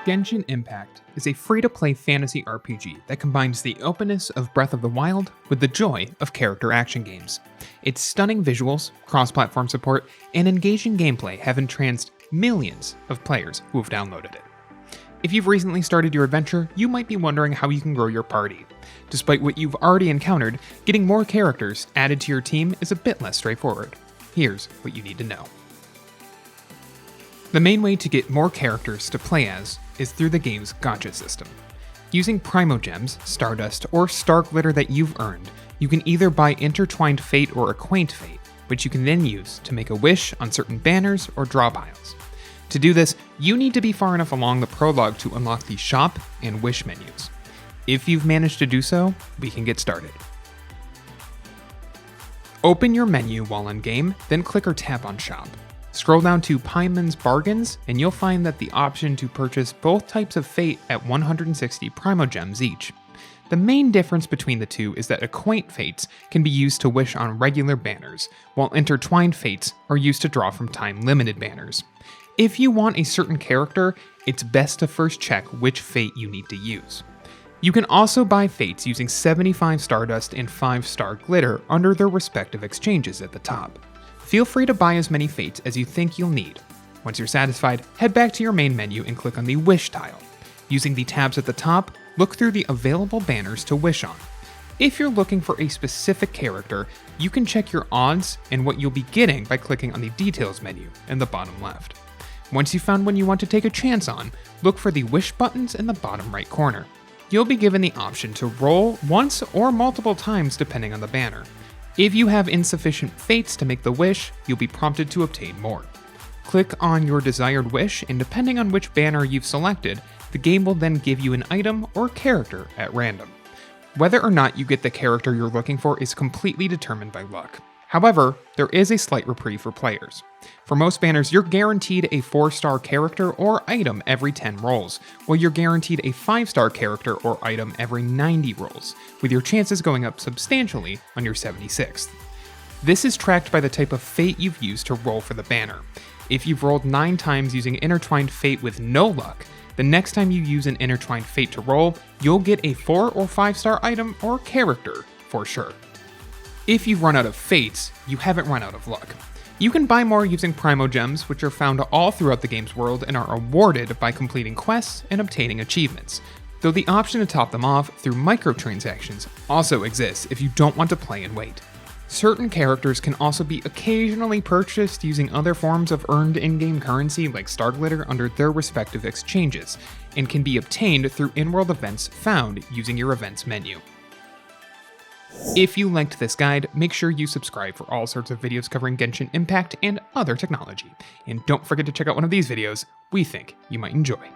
Genshin Impact is a free-to-play fantasy RPG that combines the openness of Breath of the Wild with the joy of character action games. Its stunning visuals, cross-platform support, and engaging gameplay have entranced millions of players who have downloaded it. If you've recently started your adventure, you might be wondering how you can grow your party. Despite what you've already encountered, getting more characters added to your team is a bit less straightforward. Here's what you need to know. The main way to get more characters to play as is through the game's gacha system. Using Primogems, Stardust, or Star Glitter that you've earned, you can either buy Intertwined Fate or Acquaint Fate, which you can then use to make a wish on certain banners or draw piles. To do this, you need to be far enough along the prologue to unlock the shop and wish menus. If you've managed to do so, we can get started. Open your menu while in game, then click or tap on shop. Scroll down to Paimon's Bargains, and you'll find that the option to purchase both types of Fate at 160 Primogems each. The main difference between the two is that Acquaint Fates can be used to wish on regular banners, while Intertwined Fates are used to draw from time-limited banners. If you want a certain character, it's best to first check which Fate you need to use. You can also buy Fates using 75 Stardust and 5 Star Glitter under their respective exchanges at the top. Feel free to buy as many Fates as you think you'll need. Once you're satisfied, head back to your main menu and click on the Wish tile. Using the tabs at the top, look through the available banners to wish on. If you're looking for a specific character, you can check your odds and what you'll be getting by clicking on the Details menu in the bottom left. Once you've found one you want to take a chance on, look for the Wish buttons in the bottom right corner. You'll be given the option to roll once or multiple times depending on the banner. If you have insufficient Fates to make the wish, you'll be prompted to obtain more. Click on your desired wish, and depending on which banner you've selected, the game will then give you an item or character at random. Whether or not you get the character you're looking for is completely determined by luck. However, there is a slight reprieve for players. For most banners, you're guaranteed a 4-star character or item every 10 rolls, while you're guaranteed a 5-star character or item every 90 rolls, with your chances going up substantially on your 76th. This is tracked by the type of Fate you've used to roll for the banner. If you've rolled 9 times using Intertwined Fate with no luck, the next time you use an Intertwined Fate to roll, you'll get a 4 or 5-star item or character for sure. If you've run out of Fates, you haven't run out of luck. You can buy more using Primogems, which are found all throughout the game's world and are awarded by completing quests and obtaining achievements, though the option to top them off through microtransactions also exists if you don't want to play and wait. Certain characters can also be occasionally purchased using other forms of earned in-game currency like Star Glitter under their respective exchanges, and can be obtained through in-world events found using your events menu. If you liked this guide, make sure you subscribe for all sorts of videos covering Genshin Impact and other technology. And don't forget to check out one of these videos we think you might enjoy.